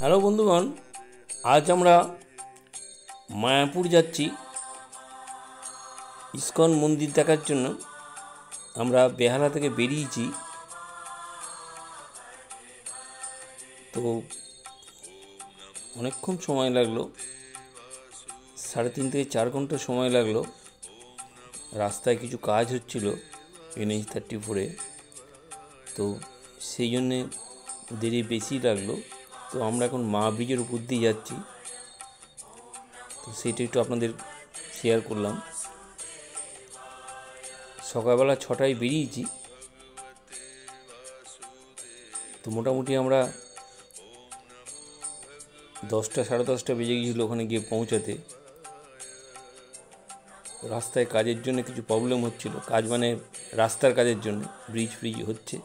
Hello বন্ধুগণ, আজ আমরা মায়াপুর যাচ্ছি ইস্কন মন্দির দেখার জন্য। আমরা বেহালা থেকে বেরিয়েছি, তো অনেকক্ষণ সময় লাগলো, 3.5 থেকে 4 ঘন্টা সময় লাগলো। রাস্তায় কিছু কাজ হচ্ছিল NH-34-এ, তো সেই জন্যে দেরি বেশি লাগলো। তো আমরা এখন মা ব্রিজের উপর দিয়ে যাচ্ছি, তো সেটা একটু আপনাদের শেয়ার করলাম। সকালবেলা 6টায় বেরিয়েছি, তো মোটামুটি আমরা 10টা সাড়ে 10টা বেজে গিয়েছিল ওখানে গিয়ে পৌঁছাতে। রাস্তায় কাজের জন্য কিছু প্রবলেম হচ্ছিল, কাজ মানে রাস্তার কাজের জন্য ব্রিজ হচ্ছে।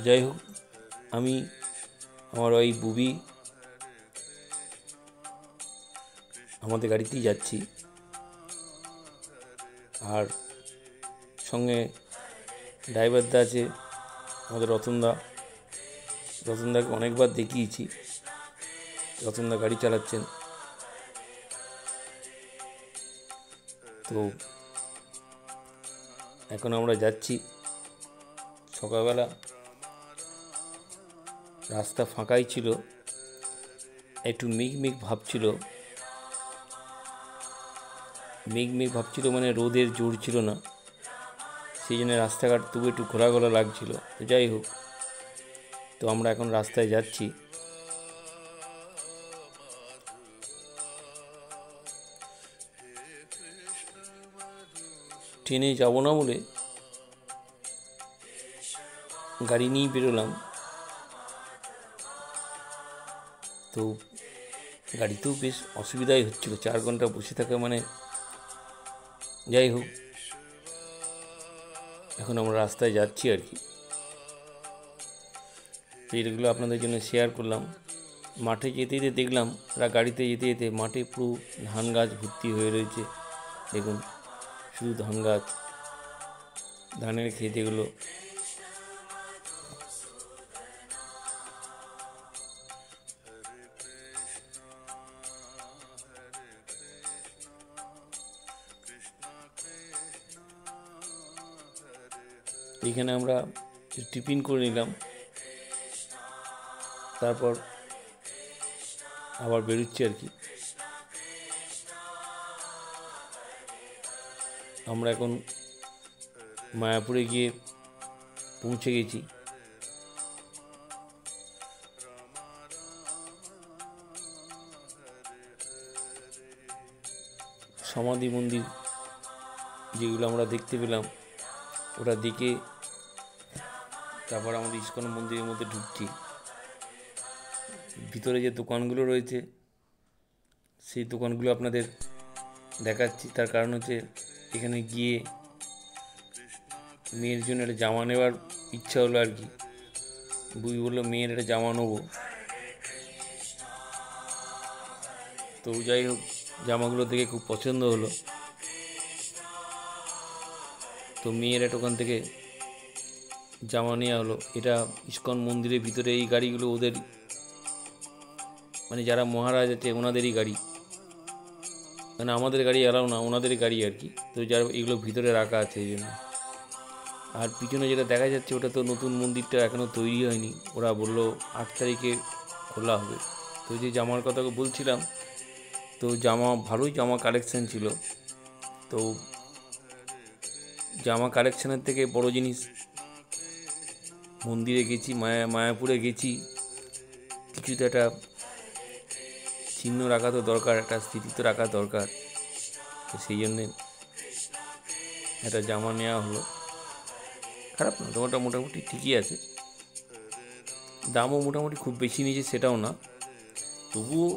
যাই হোক, আমি আমার ওই বুবি আমাদের গাড়িতেই যাচ্ছি, আর সঙ্গে ড্রাইভারদা আছে আমাদের রতনদাকে অনেকবার দেখিয়েছি। রতনদা গাড়ি চালাচ্ছেন। তো এখন আমরা যাচ্ছি। সকালবেলা রাস্তা ফাঁকাই ছিল, একটু মেঘ ভাবছিল, মানে রোদের জোর ছিল না, সেই জন্য রাস্তাঘাট তবু একটু ঘোলা ঘোলা লাগছিল। তো যাই হোক, তো আমরা এখন রাস্তায় যাচ্ছি। ট্রেনে যাব না বলে গাড়ি নিয়েই বেরোলাম। তো গাড়িতেও বেশ অসুবিধাই হচ্ছিল, 4 ঘন্টা বসে থাকা মানে। যাই হোক, এখন আমরা রাস্তায় যাচ্ছি আর কি। তো এগুলো আপনাদের জন্য শেয়ার করলাম। মাঠে যেতে যেতে দেখলাম, গাড়িতে যেতে যেতে মাঠে পুরো ধান গাছ ভর্তি হয়ে রয়েছে। দেখুন, শুধু ধান গাছ, ধানের ক্ষেত এগুলো। এখানে আমরা টিফিন করে নিলাম, তারপর আবার বেরোচ্ছি আর কি। আমরা এখন মায়াপুরে গিয়ে পৌঁছে গেছি। সমাধি মন্দির যেগুলো আমরা দেখতে পেলাম, ওটা দেখে তারপর আমাদের ইস্কন মন্দিরের মধ্যে ঢুকছি। ভিতরে যে দোকানগুলো রয়েছে সেই দোকানগুলো আপনাদের দেখাচ্ছি। তার কারণ হচ্ছে, এখানে গিয়ে মেয়ের জন্য একটা জামা নেওয়ার ইচ্ছা হলো আর কি। বুবি বললো মেয়ের একটা জামা নেবো। তো যাই হোক, জামাগুলো দেখে খুব পছন্দ হলো। তো মেয়ের একটা ওখান থেকে জামা নেওয়া হলো। এটা ইস্কন মন্দিরের ভিতরে এই গাড়িগুলো ওদের, মানে যারা মহারাজ আছে ওনাদেরই গাড়ি, মানে আমাদের গাড়ি এলাও না, ওনাদেরই গাড়ি আর কি। তো যারা এগুলো ভিতরে রাখা আছে এই জন্য। আর পিছনে যেটা দেখা যাচ্ছে ওটা তো নতুন মন্দিরটা এখনও তৈরি হয়নি, ওরা বললো 8 তারিখে খোলা হবে। তো যে জামার কথা বলছিলাম, তো ভালোই জামা কালেকশান ছিল। তো জামা কালেকশানের থেকে বড় জিনিস, মন্দিরে গেছি, মায়াপুরে গেছি, কিছু তো একটা চিহ্ন রাখা তো দরকার, একটা স্মৃতি তো রাখা দরকার। তো সেই জন্যে একটা জামা নেওয়া হলো। খারাপ না, জামাটা মোটামুটি ঠিকই আছে, দামও মোটামুটি খুব বেশি নিয়েছে সেটাও না, তবুও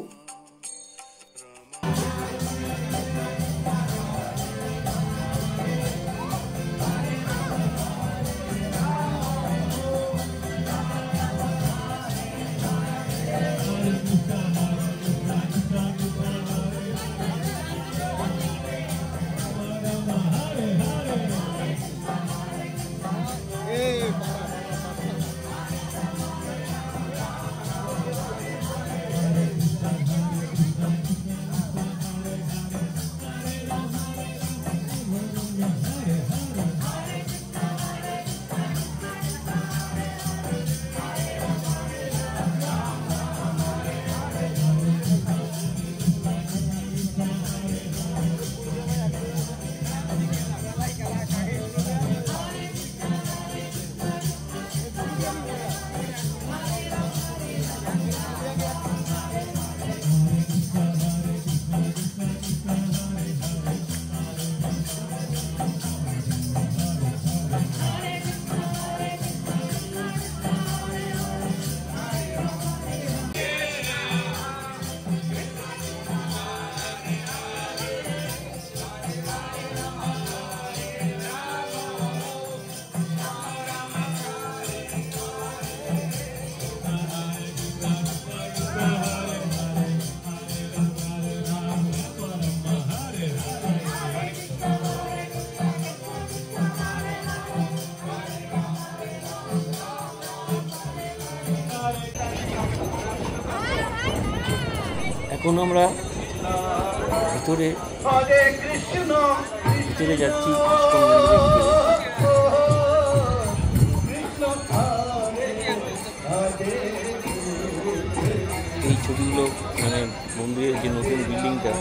এখন আমরা ভিতরে ভিতরে যাচ্ছি ইস্কন মন্দিরের ভিতরে। এই ছবিগুলো মানে মন্দিরের যে নতুন বিল্ডিংটা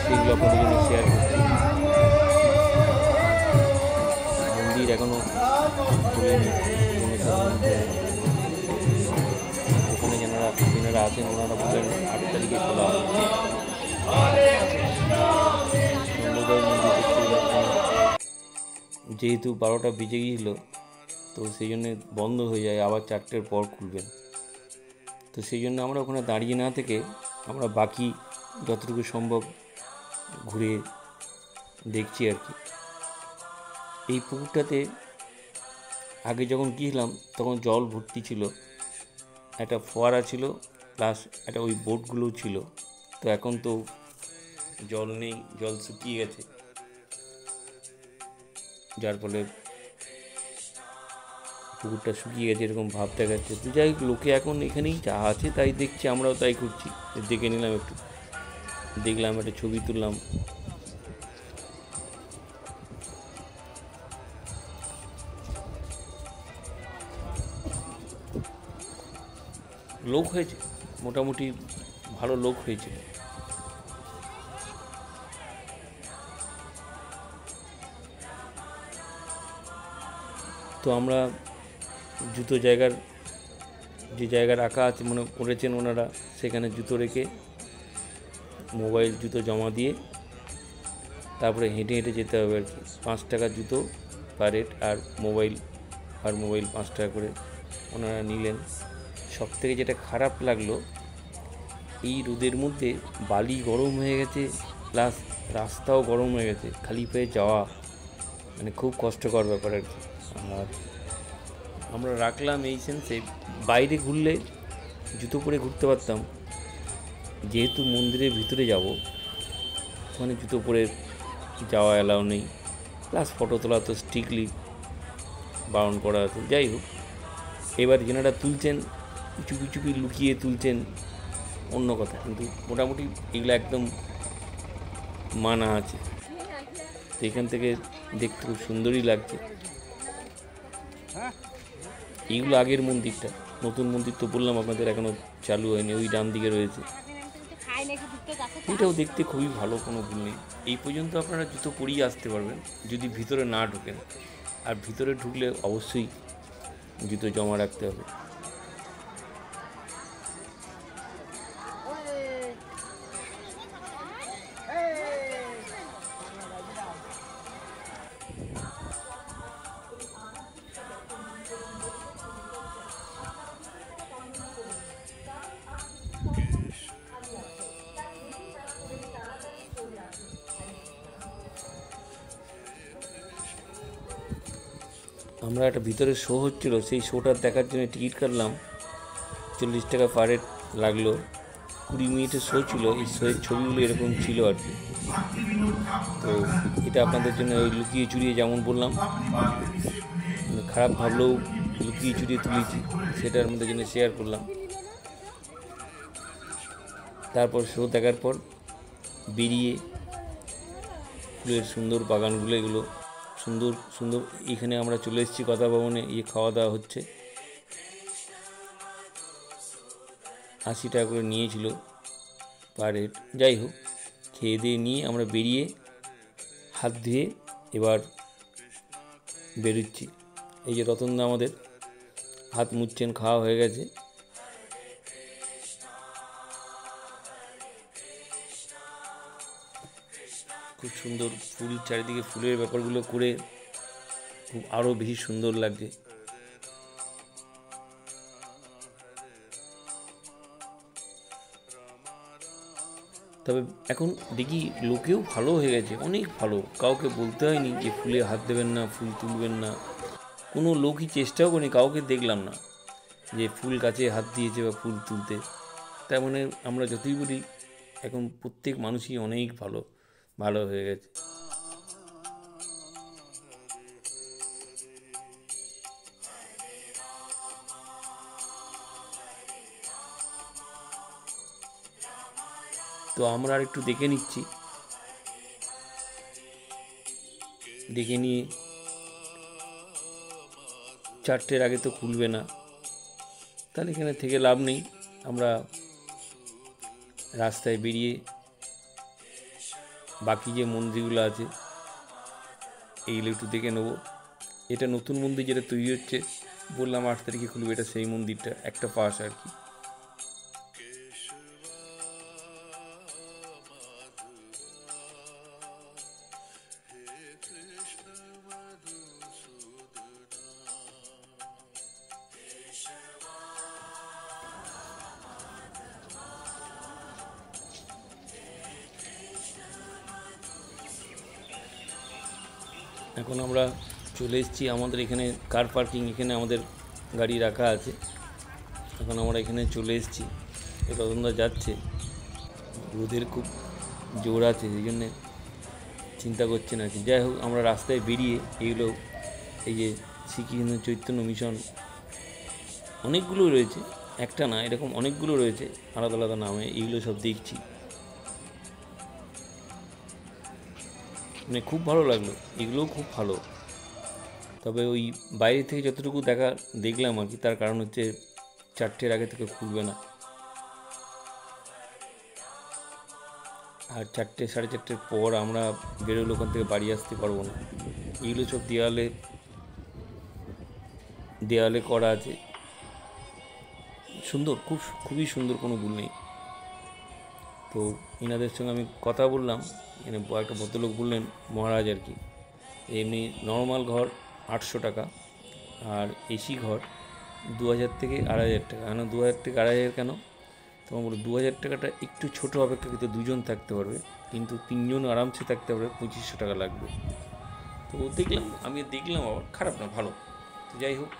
সেগুলো আপনাদের জন্য শেয়ার করছি। মন্দির এখনো খুলেনি, ওখানে যেনারা আছেন ওনারা বললেন 8 তারিখে খোলা হবে। যেহেতু 12টা বেজে গিয়েছিল তো সেই জন্য বন্ধ হয়ে যায়, আবার 4টের পর খুলবেন। তো সেই জন্য আমরা ওখানে দাঁড়িয়ে না থেকে আমরা বাকি যতটুকু সম্ভব ঘুরে দেখছি আর কি। এই পুকুরটাতে আগে যখন গিয়েছিলাম তখন জল ভর্তি ছিল, একটা ফোয়ারা ছিল, প্লাস একটা ওই বোটগুলোও ছিল। তো এখন তো জল নেই, জল শুকিয়ে গেছে, যার ফলে পুকুরটা শুকিয়ে গেছে এরকম ভাব দেখাচ্ছে। তো যাই হোক, লোকে এখন এখানেই যা আছে তাই দেখছি, আমরাও তাই করছি। দেখে নিলাম, একটু দেখলাম, একটা ছবি তুললাম। লোক হয়েছে, মোটামুটি ভালো লোক হয়েছে। তো আমরা জুতো যে জায়গা রাখা আছে মনে করেছেন ওনারা, সেখানে জুতো রেখে মোবাইল জুতো জমা দিয়ে তারপরে হেঁটে হেঁটে যেতে হবে আর কি। 5 টাকা জুতো পার হেড, আর মোবাইল 5 টাকা করে ওনারা নিলেন। সব থেকে যেটা খারাপ লাগলো, এই রোদের মধ্যে বালি গরম হয়ে গেছে, প্লাস রাস্তাও গরম হয়ে গেছে, খালি পায়ে যাওয়া মানে খুব কষ্টকর ব্যাপার আর কি। আর আমরা রাখলাম এই সেন্সে, বাইরে ঘুরলে জুতো পরে ঘুরতে পারতাম, যেহেতু মন্দিরের ভিতরে যাব ওখানে জুতো পরে যাওয়া অ্যালাউ নেই, প্লাস ফটো তোলা তো স্ট্রিক্টলি বারণ করা আছে। যাই হোক, এবার যেনারা তুলছেন চুপি চুপি লুকিয়ে তুলছেন অন্য কথা, কিন্তু মোটামুটি এগুলো একদম মানা আছে। তো এখান থেকে দেখতে খুব সুন্দরই লাগছে। এইগুলো আগের মন্দিরটা, নতুন মন্দির তো বললাম আপনাদের এখনও চালু হয়নি, ওই ডান দিকে রয়েছে। এটাও দেখতে খুবই ভালো, কোনো ভুল নেই। এই পর্যন্ত আপনারা জুতো পরিয়ে আসতে পারবেন যদি ভিতরে না ঢোকেন, আর ভিতরে ঢুকলে অবশ্যই জুতো জমা রাখতে হবে। আমরা একটা ভিতরে শো হচ্ছিলো, সেই শোটা দেখার জন্য টিকিট কাটলাম, 40 টাকা পার হেড লাগলো। 20 মিনিটের শো ছিল। এই শোয়ের ছবিগুলো এরকম ছিল আর কি। তো এটা আপনাদের জন্য ওই লুকিয়ে চুরিয়ে, যেমন বললাম, খারাপ ভাবলেও লুকিয়ে চুরিয়ে তুলেছি, সেটা আপনাদের জন্য শেয়ার করলাম। তারপর শো দেখার পর বেরিয়ে ফুলের সুন্দর বাগানগুলো, এগুলো সুন্দর সুন্দর। এখানে আমরা চলে এসেছি কথা ভবনে, খাওয়া দাওয়া হচ্ছে। 80 টাকা করে নিয়েছিল পার হেড। যাই হোক, খেয়ে দিয়ে নিয়ে আমরা বেরিয়ে হাত ধুয়ে এবার বেরোচ্ছি। এই যে রতনদা আমাদের হাত মুছছেন, খাওয়া হয়ে গেছে। খুব সুন্দর ফুল, চারিদিকে ফুলের ব্যাপারগুলো করে খুব আরও বেশি সুন্দর লাগছে। তবে এখন দেখি লোকেও ভালো হয়ে গেছে, অনেক ভালো। কাউকে বলতে হয়নি যে ফুলে হাত দেবেন না, ফুল তুলবেন না। কোনো লোকই চেষ্টাও করেনি, কাউকে দেখলাম না যে ফুল গাছে হাত দিয়েছে বা ফুল তুলতে। তার মানে আমরা যতই বলি, এখন প্রত্যেক মানুষই অনেক ভালো ভালো হয়ে গেছে। তো আমরা আর একটু দেখে নিচ্ছি, দেখে নিয়ে 4টের আগে তো খুলবে না, তাহলে এখানে থেকে লাভ নেই। আমরা রাস্তায় বেরিয়ে বাকি যে মন্দিরগুলো আছে এইগুলো একটু দেখে নেবো। এটা নতুন মন্দির যেটা তৈরি হচ্ছে, বললাম 8 তারিখে খুলবে, এটা সেই মন্দিরটা, একটা পাশ আর কি। এখন আমরা চলে এসেছি আমাদের এখানে কার পার্কিং, এখানে আমাদের গাড়ি রাখা আছে। এখন আমরা এখানে চলে এসেছি, রতনদা যাচ্ছে, রোদের খুব জোর আছে, এই জন্যে চিন্তা করছে না কি। যাই হোক, আমরা রাস্তায় বেরিয়ে এগুলো, এই যে শ্রীকৃষ্ণ চৈতন্য মিশন অনেকগুলো রয়েছে, একটা না, এরকম অনেকগুলো রয়েছে আলাদা আলাদা নামে, এইগুলো সব দেখছি, মানে খুব ভালো লাগলো, এগুলোও খুব ভালো। তবে ওই বাইরে থেকে যতটুকু দেখলাম আর কি, তার কারণ হচ্ছে 4টের আগে থেকে খুলবে না, আর 4টে 4:30 পর আমরা বেরোলে ওখান থেকে বাড়ি আসতে পারবো না। এগুলো সব দেওয়ালে করা আছে, সুন্দর, খুবই সুন্দর, কোনো ভুল নেই। তো এনাদের সঙ্গে আমি কথা বললাম, এখানে একটা ভদ্রলোক বললেন, মহারাজ আর কি, এমনি নর্মাল ঘর 800 টাকা, আর এসি ঘর 2000 থেকে 2500 টাকা। কেন 2000 থেকে 2500 কেন? তোমার বলো, 2000 টাকাটা একটু ছোটো অপেক্ষাকৃত, দুজন থাকতে পারবে, কিন্তু 3জন আরামসে থাকতে পারবে, 2500 টাকা লাগবে। তো আমি দেখলাম আবার খারাপ না, ভালো। তো যাই হোক,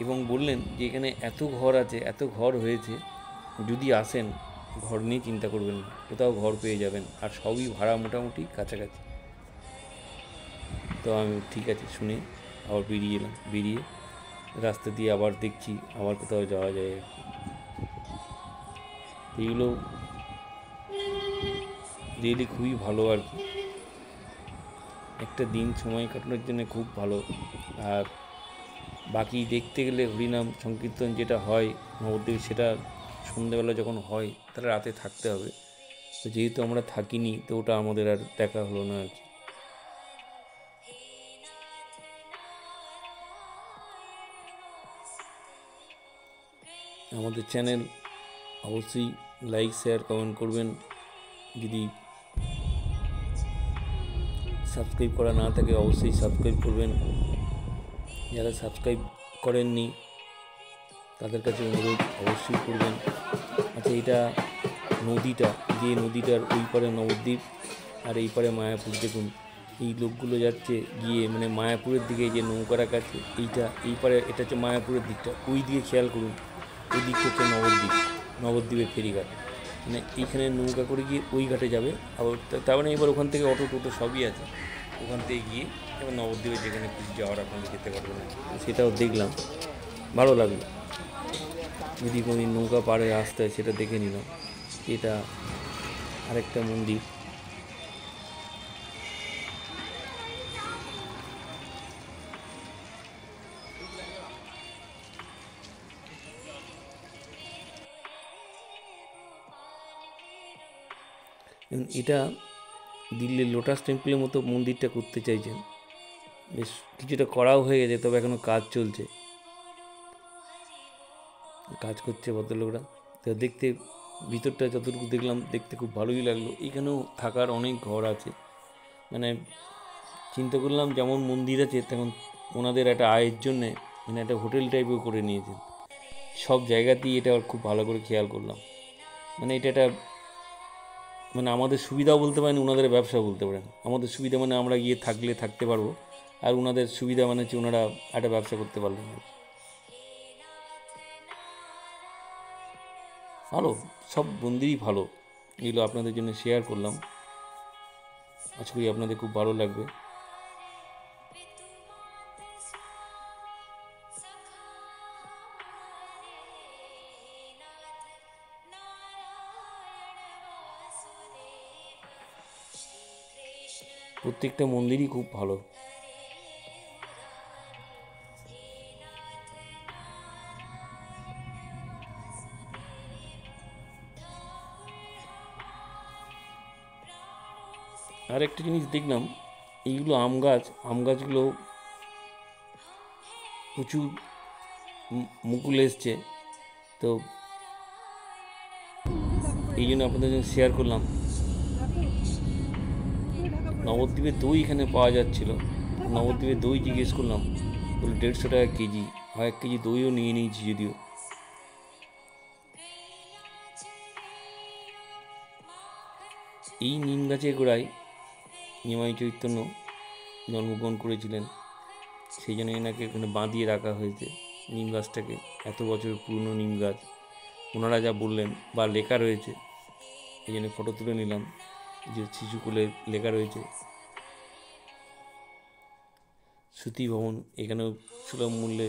এবং বললেন যে এখানে এত ঘর আছে, এত ঘর হয়েছে, যদি আসেন ঘর নিয়ে চিন্তা করবেন না, কোথাও ঘর পেয়ে যাবেন, আর সবই ভাড়া মোটামুটি কাছাকাছি। তো আমি ঠিক আছে শুনে আবার বেরিয়ে রাস্তা দিয়ে আবার দেখছি আবার কোথাও যাওয়া যায় আর কি। এইগুলো রিয়েলি খুবই ভালো আর কি, একটা দিন সময় কাটানোর জন্য খুব ভালো। আর বাকি দেখতে গেলে হরিনাম সংকীর্তন যেটা হয় নবদ্বীপে, সেটা সন্ধ্যেবেলা যখন হয় তাহলে রাতে থাকতে হবে। তো যেহেতু আমরা থাকিনি, তো ওটা আমাদের আর দেখা হলো না আর কি। আমাদের চ্যানেল অবশ্যই লাইক শেয়ার কমেন্ট করবেন, যদি সাবস্ক্রাইব করা না থাকে অবশ্যই সাবস্ক্রাইব করবেন, যারা সাবস্ক্রাইব করেননি তাদের কাছে অনুরোধ অবশ্যই করবেন। আচ্ছা, এটা নদীটা, যে নদীটার ওই পারে নবদ্বীপ আর এই পারে মায়াপুর, দেখুন এই লোকগুলো যাচ্ছে গিয়ে, মানে মায়াপুরের দিকে যে নৌকা রাখা আছে, এই পারে এটা হচ্ছে মায়াপুরের দিকটা, ওই দিকে খেয়াল করুন, ওই দিকটা হচ্ছে নবদ্বীপের ফেরিঘাট, মানে এইখানে নৌকা করে গিয়ে ওই ঘাটে যাবে। আবার তার মানে এবার ওখান থেকে অটো টোটো সবই আছে, ওখান থেকে গিয়ে এবার নবদ্বীপে যেখানে খুশি যাওয়ার আপনারা যেতে পারবেন না, সেটাও দেখলাম, ভালো লাগলো। যদি কোনো নৌকা পাড়ে আসতে হয় সেটা দেখে নিলাম। এটা আরেকটা মন্দির, এটা দিল্লির লোটাস টেম্পলের মতো মন্দিরটা করতে চাইছেন, বেশ কিছুটা করাও হয়ে গেছে, তবে এখনও কাজ করছে ভদ্রলোকরা। তো দেখতে, ভিতরটা যতটুকু দেখলাম দেখতে খুব ভালোই লাগলো। এখানেও থাকার অনেক ঘর আছে, মানে চিন্তা করলাম যেমন মন্দির আছে তেমন ওনাদের একটা আয়ের জন্যে মানে একটা হোটেল টাইপের করে নিয়েছেন, সব জায়গাতেই এটা খুব ভালো করে খেয়াল করলাম। মানে এটা একটা, মানে আমাদের সুবিধাও বলতে পারেন, ওনাদের ব্যবসা বলতে পারেন। আমাদের সুবিধা মানে আমরা গিয়ে থাকতে পারবো, আর ওনাদের সুবিধা মানে হচ্ছে ওনারা একটা ব্যবসা করতে পারলেন। ভালো, সব মন্দিরই ভালো, এগুলো আপনাদের জন্য শেয়ার করলাম, আশা করি আপনাদের খুব ভালো লাগবে। প্রত্যেকটা মন্দিরই খুব ভালো। আর একটা জিনিস দেখলাম, এইগুলো আম গাছগুলো প্রচুর মুকুল এসছে, তো এই জন্য আপনাদের সঙ্গে শেয়ার করলাম। নবদ্বীপের দই এখানে পাওয়া যাচ্ছিল, নবদ্বীপের দই জিজ্ঞেস করলাম, বলে 150 টাকা কেজি। আর 1 কেজি দইও নিয়ে নিয়েছি যদিও। এই নিম গাছের গোড়ায় নিমাই চৈতন্য জন্মগ্রহণ করেছিলেন, সেই জন্য এনাকে এখানে বাঁধিয়ে রাখা হয়েছে নিম গাছটাকে। এত বছর পুরনো নিম গাছ, ওনারা যা বললেন বা লেখা রয়েছে, এই জন্য ফটো তুলে নিলাম। যে শিশুকুলে লেখা রয়েছে শ্রুতি ভবন, এখানেও সুলভ মূল্যে